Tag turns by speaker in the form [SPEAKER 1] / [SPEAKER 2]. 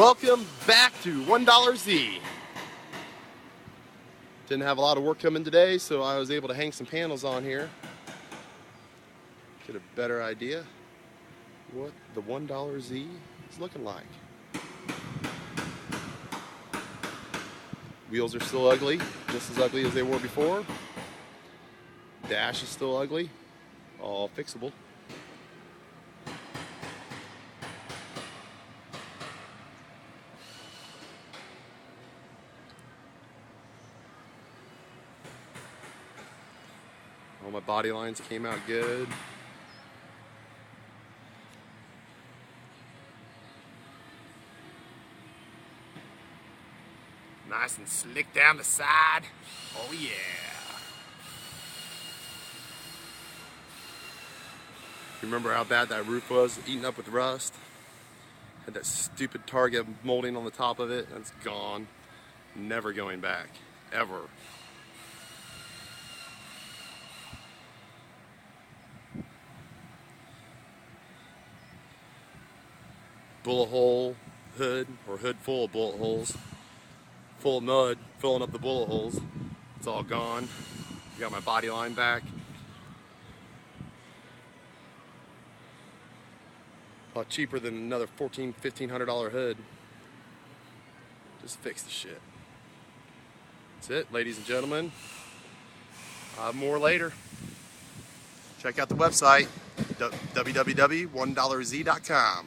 [SPEAKER 1] Welcome back to $1Z. Didn't have a lot of work coming today, so I was able to hang some panels on here. Get a better idea what the $1Z is looking like. Wheels are still ugly, just as ugly as they were before. Dash is still ugly, all fixable. All my body lines came out good. Nice and slick down the side. Oh yeah. Remember how bad that roof was, eaten up with rust? Had that stupid Target molding on the top of it. That's gone. Never going back. Ever. Bullet hole hood, or hood full of bullet holes. Full of mud, filling up the bullet holes. It's all gone. Got my body line back. A lot cheaper than another $1,500 hood. Just fix the shit. That's it, ladies and gentlemen. I'll have more later. Check out the website, www.1Z.com.